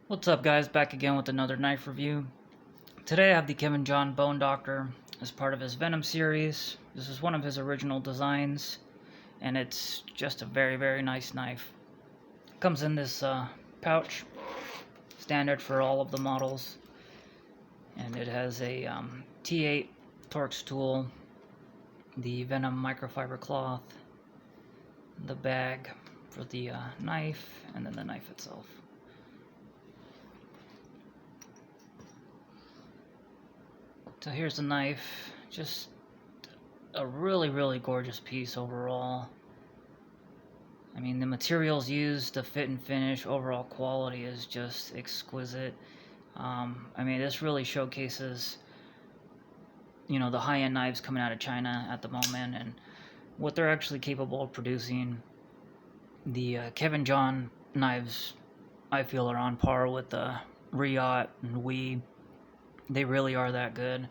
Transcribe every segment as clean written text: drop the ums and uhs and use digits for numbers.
What's up, guys? Back again with another knife review. Today I have the Kevin John Bone Doctor as part of his Venom series. This is one of his original designs, and it's just a very nice knife. Comes in this pouch, standard for all of the models, and it has a T8 Torx tool, the Venom microfiber cloth, the bag for the knife, and then the knife itself. So here's the knife, just a really gorgeous piece overall. I mean, the materials used, the fit and finish, overall quality is just exquisite. I mean, this really showcases, the high-end knives coming out of China at the moment and what they're actually capable of producing. The Kevin John knives, I feel, are on par with the Riot and Wee. They really are that good.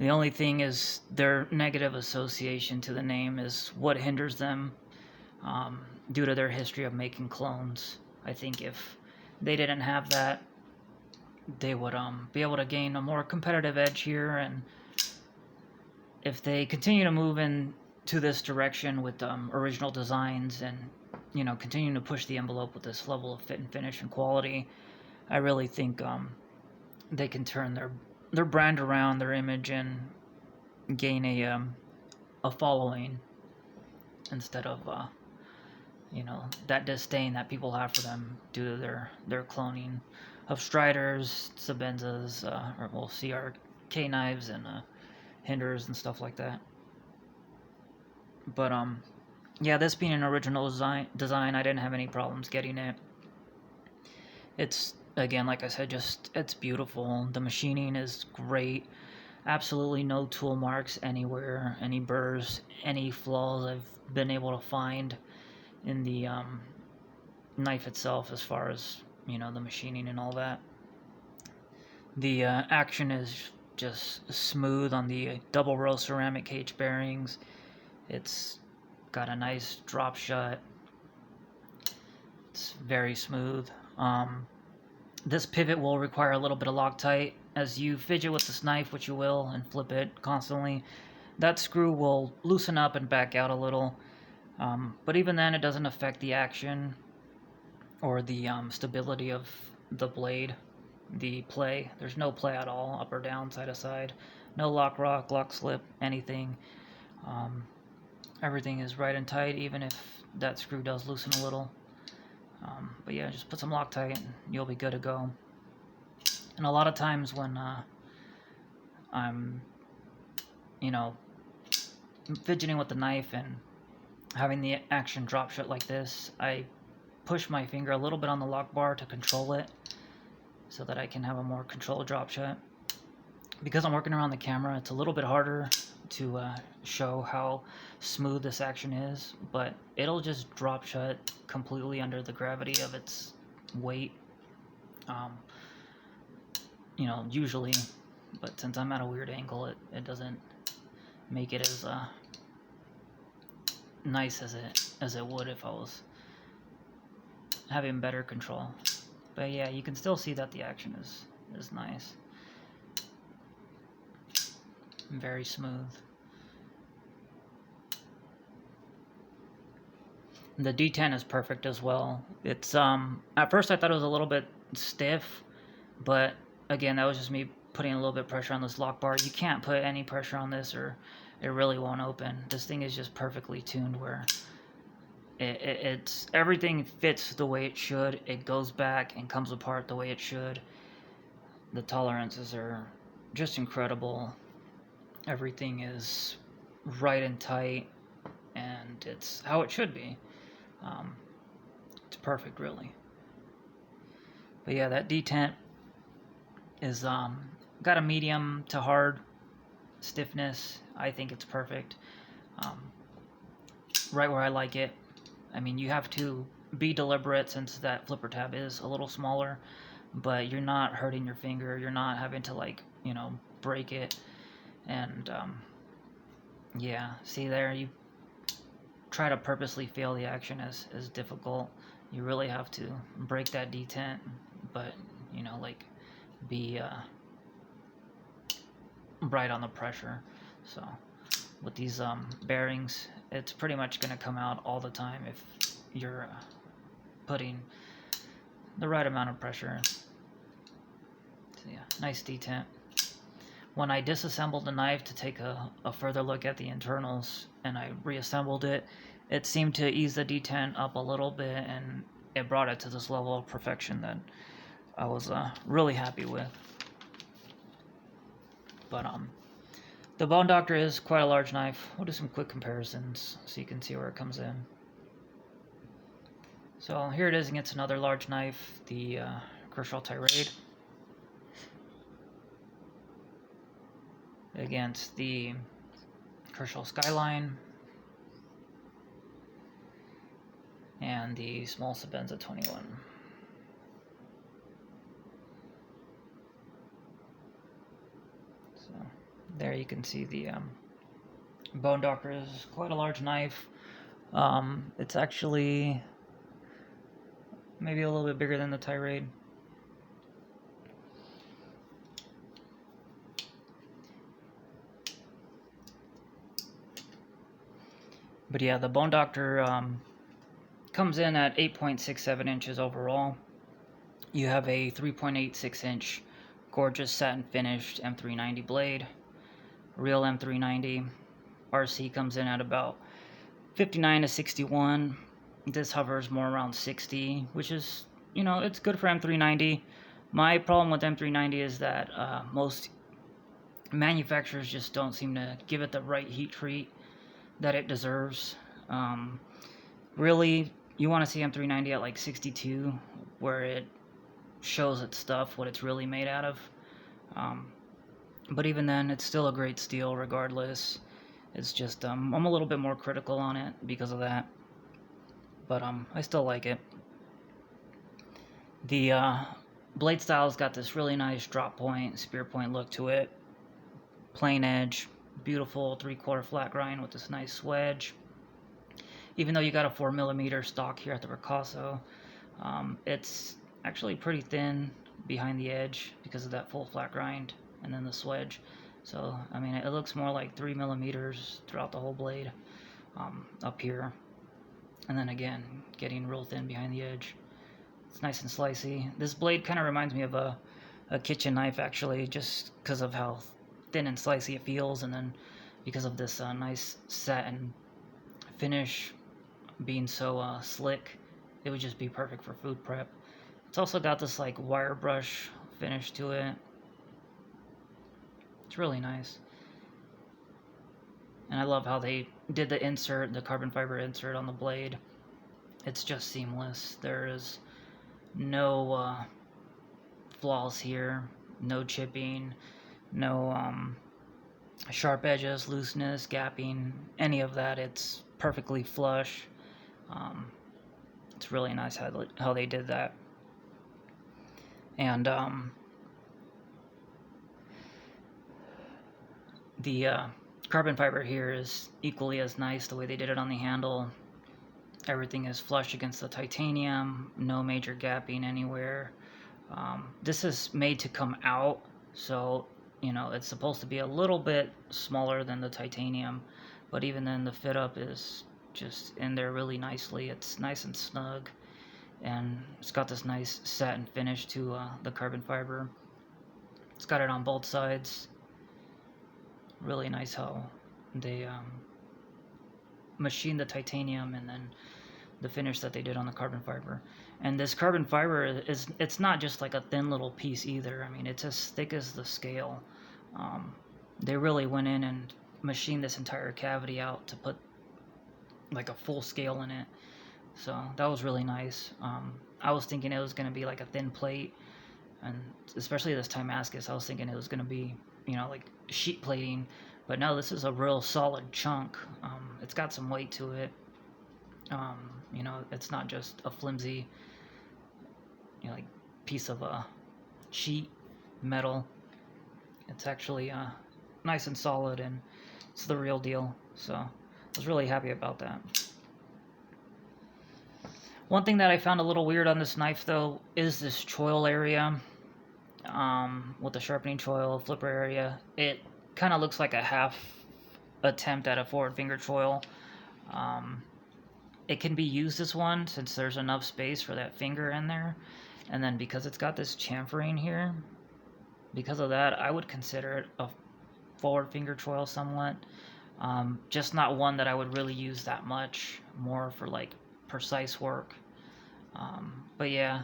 The only thing is their negative association to the name is what hinders them, due to their history of making clones. I think if they didn't have that, they would be able to gain a more competitive edge here, and if they continue to move into this direction with original designs and continue to push the envelope with this level of fit and finish and quality, I really think they can turn their brand around, their image, and gain a following instead of that disdain that people have for them due to their cloning of Striders, Sabenzas, or well, CRK knives and Hinders and stuff like that. But yeah, this being an original design, I didn't have any problems getting it. It's, again, like I said, it's beautiful. The machining is great. Absolutely no tool marks anywhere, any burrs, any flaws I've been able to find in the knife itself, as far as the machining and all that. The action is just smooth on the double row ceramic cage bearings. It's got a nice drop shut. It's very smooth. This pivot will require a little bit of Loctite. As you fidget with this knife, which you will, and flip it constantly, that screw will loosen up and back out a little. But even then, it doesn't affect the action or the stability of the blade, the play. There's no play at all, up or down, side to side. No lock rock, lock slip, anything. Everything is right and tight, even if that screw does loosen a little. But yeah, just put some Loctite and you'll be good to go. And a lot of times when I'm, fidgeting with the knife and having the action drop shut like this, I push my finger a little bit on the lock bar to control it so that I can have a more controlled drop shut. Because I'm working around the camera, it's a little bit harder to show how smooth this action is, but it'll just drop shut completely under the gravity of its weight. Usually, but since I'm at a weird angle, it doesn't make it as nice as it would if I was having better control. But yeah, you can still see that the action is nice. Very smooth. The Detent is perfect as well. It's at first I thought it was a little bit stiff, but again, that was just me putting a little bit of pressure on this lock bar. You can't put any pressure on this or it really won't open. This thing is just perfectly tuned where it's everything fits the way it should. It goes back and comes apart the way it should. The tolerances are just incredible. Everything is right and tight, and it's how it should be. It's perfect, really. But yeah, that Detent is got a medium to hard stiffness. I think it's perfect. Right where I like it. I mean, you have to be deliberate since that flipper tab is a little smaller, but you're not hurting your finger. You're not having to break it. And yeah, see there, you try to purposely fail the action is difficult. You really have to break that detent, but be right on the pressure. So with these bearings, it's pretty much going to come out all the time if you're putting the right amount of pressure. So yeah, nice detent. When I disassembled the knife to take a further look at the internals and I reassembled it, it seemed to ease the detent up a little bit, and it brought it to this level of perfection that I was really happy with. But the Bone Doctor is quite a large knife. We'll do some quick comparisons so you can see where it comes in. So here it is against another large knife, the Kershaw Tirade. Against the Kershaw Skyline. And the small Sebenza 21. So there you can see the Bone Doctor is quite a large knife. It's actually maybe a little bit bigger than the Tirade. But yeah, the Bone Doctor comes in at 8.67 inches overall. You have a 3.86 inch gorgeous satin finished M390 blade. Real M390. RC comes in at about 59 to 61. This hovers more around 60, which is, you know, it's good for M390. My problem with M390 is that most manufacturers just don't seem to give it the right heat treat that it deserves. Really, you want to see M390 at like 62, where it shows its stuff, what it's really made out of. But even then, it's still a great steel regardless. It's just, I'm a little bit more critical on it because of that. But I still like it. The blade style's got this really nice drop point, spear point look to it. Plain edge, beautiful 3/4 flat grind with this nice wedge. Even though you got a 4mm stock here at the Ricasso, it's actually pretty thin behind the edge because of that full flat grind and then the swedge. So I mean, it looks more like 3mm throughout the whole blade up here, and then again getting real thin behind the edge. It's nice and slicey. This blade kind of reminds me of a kitchen knife actually, just because of how thin and slicey it feels, and then because of this nice satin finish being so slick, it would just be perfect for food prep. It's also got this like wire brush finish to it. It's really nice. And I love how they did the insert, the carbon fiber insert on the blade. It's just seamless. There is no flaws here, no chipping, no sharp edges, looseness, gapping, any of that. It's perfectly flush. It's really nice how they did that. And the carbon fiber here is equally as nice the way they did it on the handle. Everything is flush against the titanium, no major gapping anywhere. This is made to come out, so you know it's supposed to be a little bit smaller than the titanium, but even then the fit up is just in there really nicely. It's nice and snug, and it's got this nice satin finish to the carbon fiber. It's got it on both sides. Really nice how they machined the titanium and then the finish that they did on the carbon fiber. And this carbon fiber it's not just like a thin little piece either. I mean, it's as thick as the scale. They really went in and machined this entire cavity out to put like a full scale in it. So that was really nice. I was thinking it was going to be like a thin plate, and especially this Timascus, I was thinking it was going to be, you know, like sheet plating, but no, this is a real solid chunk. It's got some weight to it. You know, it's not just a flimsy, you know, like piece of sheet metal. It's actually nice and solid, and it's the real deal. So I was really happy about that. One thing that I found a little weird on this knife, though, is this choil area. with the sharpening choil flipper area. It kind of looks like a half attempt at a forward finger choil. It can be used as one since there's enough space for that finger in there, and then because it's got this chamfering here, because of that, I would consider it a forward finger choil somewhat. Just not one that I would really use that much, more for like precise work. But yeah,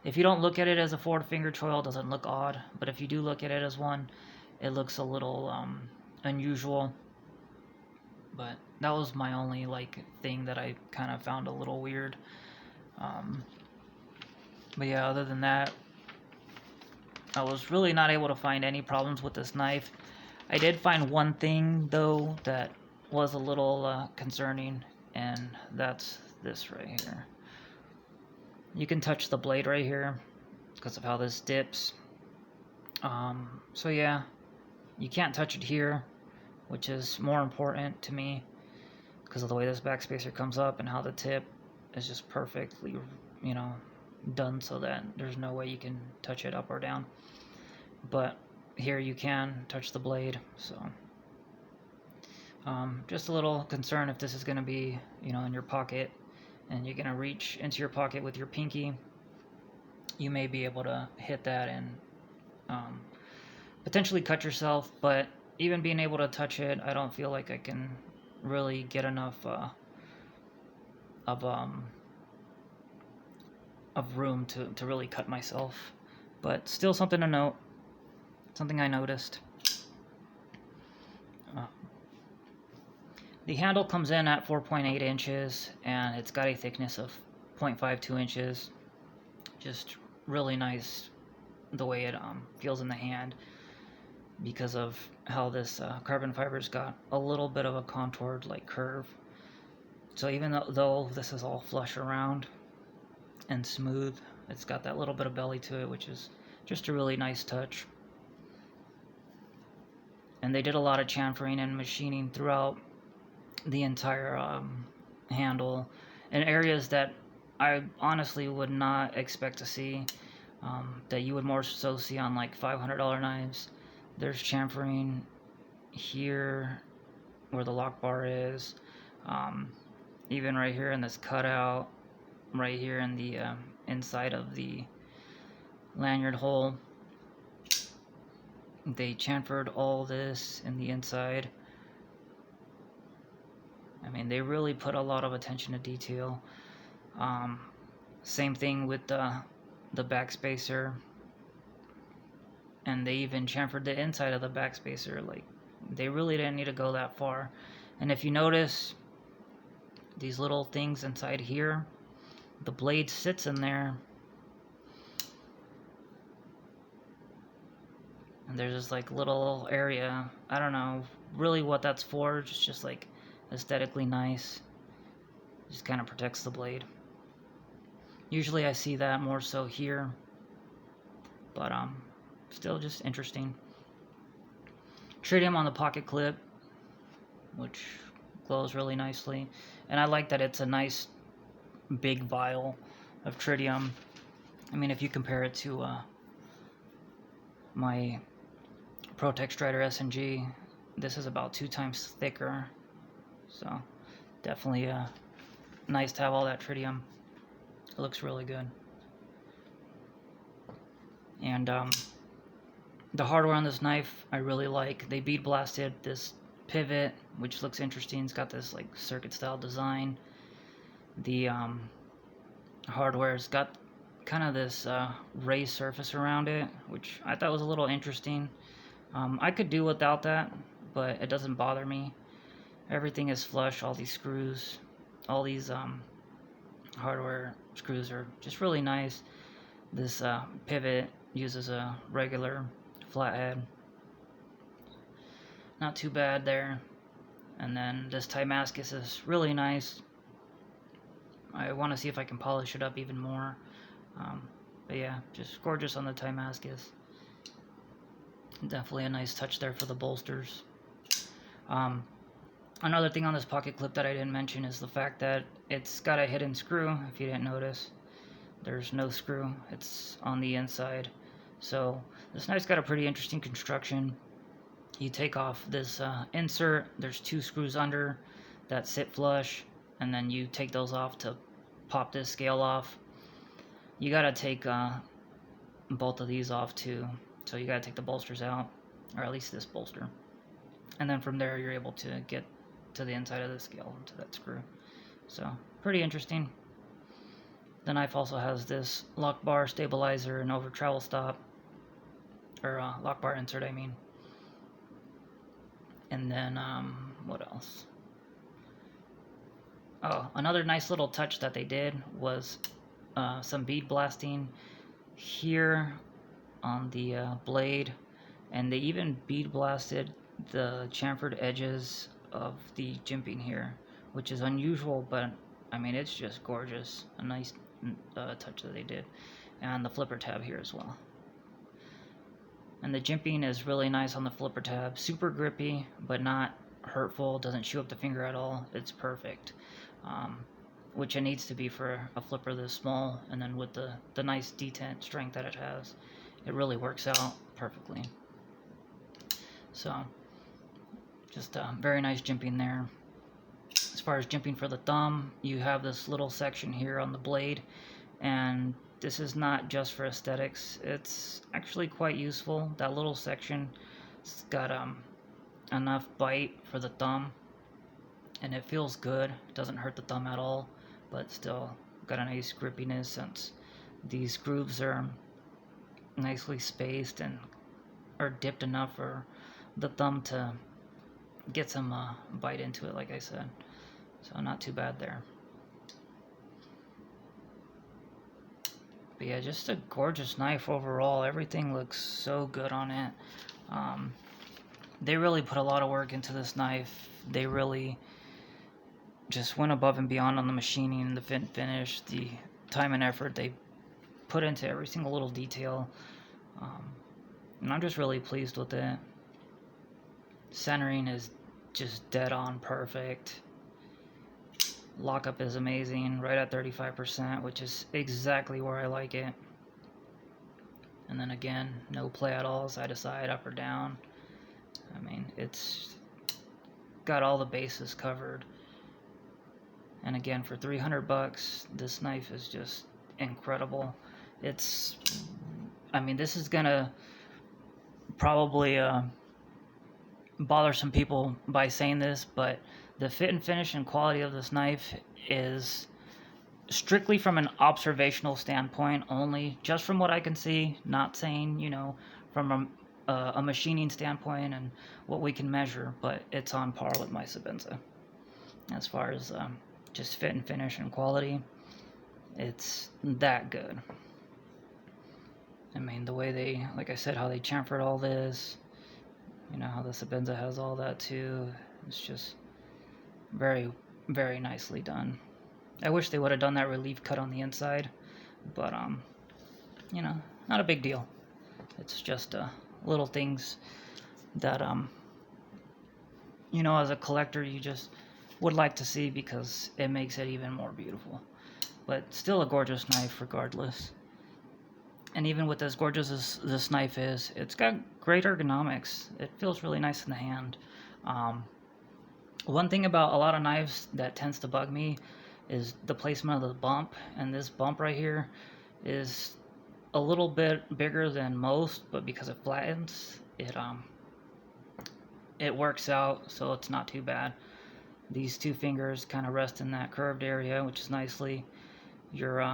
if you don't look at it as a forward finger choil, it doesn't look odd, but if you do look at it as one, it looks a little unusual. But that was my only like thing that I kind of found a little weird. But yeah, other than that, I was really not able to find any problems with this knife. I did find one thing though that was a little concerning, and that's this right here. You can touch the blade right here because of how this dips. So yeah, you can't touch it here, which is more important to me because of the way this backspacer comes up and how the tip is just perfectly, you know, done so that there's no way you can touch it up or down. But here you can touch the blade, so just a little concern if this is going to be, you know, in your pocket and you're going to reach into your pocket with your pinky, you may be able to hit that and potentially cut yourself. But even being able to touch it, I don't feel like I can really get enough of room to really cut myself. But still something to note, something I noticed. The handle comes in at 4.8 inches, and it's got a thickness of 0.52 inches. Just really nice the way it feels in the hand because of how this carbon fiber's got a little bit of a contoured like curve. So even though this is all flush around and smooth, it's got that little bit of belly to it, which is just a really nice touch. And they did a lot of chamfering and machining throughout the entire handle in areas that I honestly would not expect to see, that you would more so see on like $500 knives. There's chamfering here where the lock bar is, even right here in this cutout, right here in the inside of the lanyard hole. They chamfered all this in the inside. I mean, they really put a lot of attention to detail. Same thing with the backspacer, and they even chamfered the inside of the backspacer. Like, they really didn't need to go that far. And if you notice these little things inside here, the blade sits in there, and there's this like little area. I don't know really what that's for. It's just like aesthetically nice. Just kind of protects the blade. Usually I see that more so here, but still just interesting. Tritium on the pocket clip, which glows really nicely, and I like that it's a nice big vial of tritium. I mean, if you compare it to my Protex Strider S&G, this is about 2 times thicker, so definitely nice to have all that tritium. It looks really good. And the hardware on this knife I really like. They bead blasted this pivot, which looks interesting. It's got this like circuit style design. The hardware's got kind of this raised surface around it, which I thought was a little interesting. I could do without that, but it doesn't bother me. Everything is flush. All these screws, all these hardware screws are just really nice. This pivot uses a regular flathead. Not too bad there. And then this Timascus is really nice. I want to see if I can polish it up even more. But yeah, just gorgeous on the Timascus. Definitely a nice touch there for the bolsters. Another thing on this pocket clip that I didn't mention is the fact that it's got a hidden screw. If you didn't notice, there's no screw. It's on the inside. So this knife's got a pretty interesting construction. You take off this insert, there's 2 screws under that sit flush, and then you take those off to pop this scale off. You gotta take both of these off too, so you gotta take the bolsters out, or at least this bolster, and then from there you're able to get to the inside of the scale, to that screw. So pretty interesting. The knife also has this lock bar stabilizer and over travel stop, or lock bar insert I mean. And then what else? Oh, another nice little touch that they did was some bead blasting here on the blade, and they even bead blasted the chamfered edges of the jimping here, which is unusual, but I mean it's just gorgeous. A nice touch that they did, and the flipper tab here as well. And the jimping is really nice on the flipper tab, super grippy but not hurtful, doesn't chew up the finger at all. It's perfect, which it needs to be for a flipper this small, and then with the nice detent strength that it has, it really works out perfectly. So just very nice jimping there. As far as jimping for the thumb, you have this little section here on the blade, and this is not just for aesthetics, it's actually quite useful. That little section, it's got enough bite for the thumb, and it feels good. It doesn't hurt the thumb at all, but still got a nice grippiness since these grooves are nicely spaced and are dipped enough for the thumb to get some bite into it, like I said. So not too bad there. But yeah, just a gorgeous knife overall. Everything looks so good on it. They really put a lot of work into this knife. They really just went above and beyond on the machining and the fit and finish, the time and effort they put into every single little detail. And I'm just really pleased with it. Centering is just dead on perfect. Lockup is amazing, right at 35%, which is exactly where I like it. And then again, no play at all, side to side, up or down. I mean, it's got all the bases covered. And again, for 300 bucks, this knife is just incredible. It's, I mean, this is gonna probably bother some people by saying this, but the fit and finish and quality of this knife is strictly from an observational standpoint only, just from what I can see, not saying, you know, from a machining standpoint and what we can measure, but it's on par with my Sabenza. As far as just fit and finish and quality, it's that good. I mean, the way they, like I said, how they chamfered all this, you know, how the Sabenza has all that too, it's just very, very nicely done. I wish they would have done that relief cut on the inside, but you know, not a big deal. It's just little things that you know, as a collector you just would like to see because it makes it even more beautiful. But still a gorgeous knife regardless. And even with as gorgeous as this knife is, it's got great ergonomics. It feels really nice in the hand. One thing about a lot of knives that tends to bug me is the placement of the bump, and this bump right here is a little bit bigger than most, but because it flattens, it works out, so it's not too bad. These 2 fingers kind of rest in that curved area, which is nicely. Your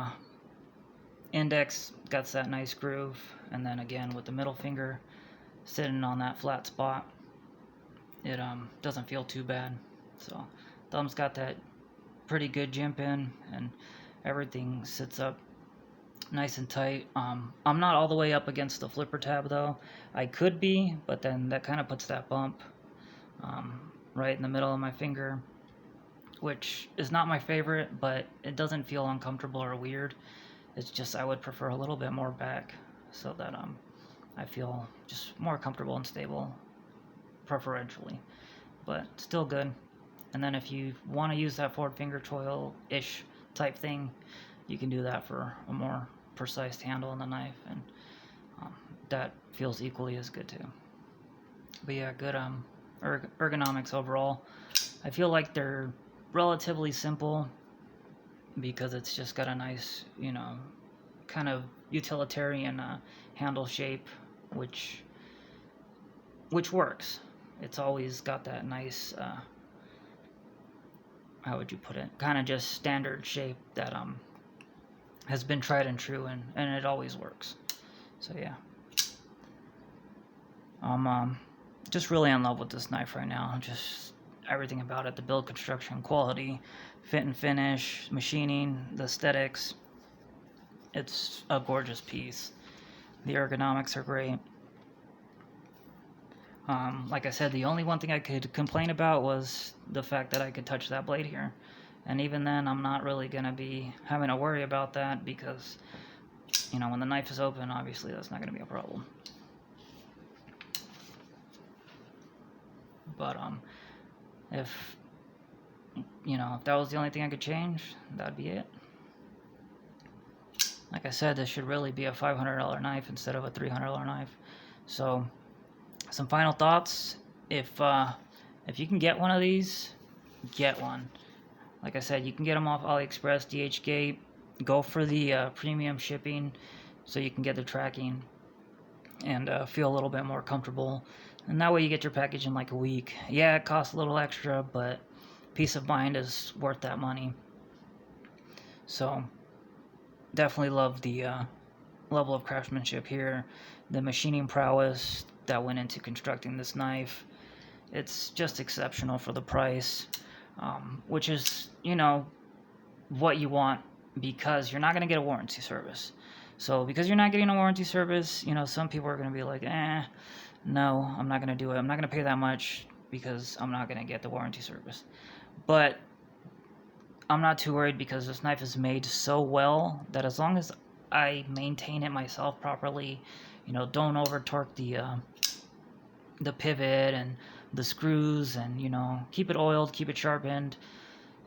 index got that nice groove, and then again with the middle finger sitting on that flat spot, it doesn't feel too bad. So thumb's got that pretty good jimp in, and everything sits up nice and tight. I'm not all the way up against the flipper tab though. I could be, but then that kind of puts that bump right in the middle of my finger, which is not my favorite, but it doesn't feel uncomfortable or weird. It's just I would prefer a little bit more back so that I feel just more comfortable and stable, preferentially, but still good. And then if you want to use that forward finger choil-ish type thing, you can do that for a more precise handle on the knife, and that feels equally as good too. But yeah, good ergonomics overall. I feel like they're relatively simple because it's just got a nice, you know, kind of utilitarian handle shape, which works. It's always got that nice, how would you put it? Kind of just standard shape that has been tried and true, and it always works. So yeah, I'm just really in love with this knife right now. Just everything about it, the build, construction, quality, fit and finish, machining, the aesthetics. It's a gorgeous piece. The ergonomics are great. Like I said, the only one thing I could complain about was the fact that I could touch that blade here. And even then, I'm not really going to be having to worry about that because, you know, when the knife is open, obviously that's not going to be a problem. But, if, you know, if that was the only thing I could change, that'd be it. Like I said, this should really be a $500 knife instead of a $300 knife. So, some final thoughts. If you can get one of these, get one. Like I said, you can get them off AliExpress, DHgate. Go for the premium shipping so you can get the tracking and feel a little bit more comfortable. And that way you get your package in like a week. Yeah, it costs a little extra, but peace of mind is worth that money. So, definitely love the level of craftsmanship here. The machining prowess that went into constructing this knife. It's just exceptional for the price, which is, you know, what you want because you're not going to get a warranty service. So because you're not getting a warranty service, you know, some people are going to be like, no, I'm not going to do it. I'm not going to pay that much because I'm not going to get the warranty service. But I'm not too worried because this knife is made so well that as long as I maintain it myself properly, you know, don't over torque the pivot and the screws, and, you know, keep it oiled, keep it sharpened,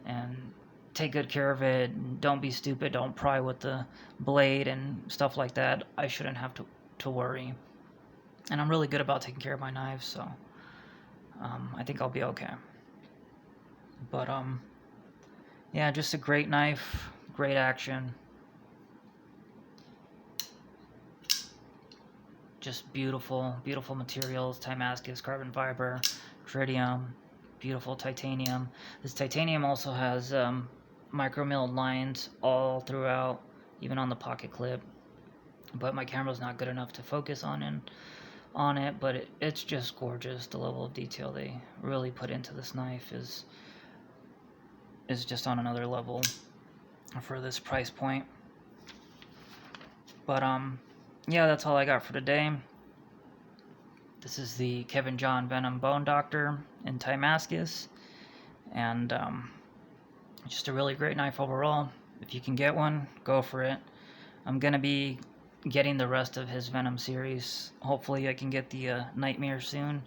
and take good care of it. And don't be stupid, don't pry with the blade and stuff like that. I shouldn't have to worry. And I'm really good about taking care of my knives, so I think I'll be okay. But yeah, just a great knife, great action. Just beautiful, beautiful materials. Timascus, carbon fiber, tritium, beautiful titanium. This titanium also has micro milled lines all throughout, even on the pocket clip. But my camera's not good enough to focus on it. But it's just gorgeous. The level of detail they really put into this knife is just on another level for this price point. But yeah, that's all I got for today. This is the Kevin John Venom Bone Doctor in Timascus, and just a really great knife overall. If you can get one, go for it. I'm gonna be getting the rest of his Venom series. Hopefully I can get the Nightmare soon.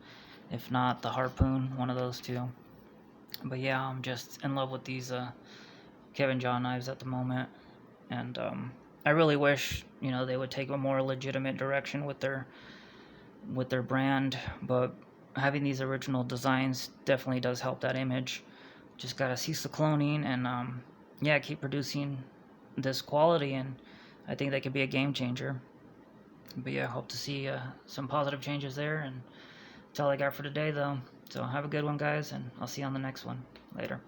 If not, the Harpoon, one of those two. But yeah, I'm just in love with these Kevin John knives at the moment, and I really wish, you know, they would take a more legitimate direction with their brand, but having these original designs definitely does help that image. Just gotta cease the cloning and yeah, keep producing this quality, and I think they could be a game changer. But yeah, hope to see some positive changes there, and that's all I got for today though. So have a good one, guys, and I'll see you on the next one. Later.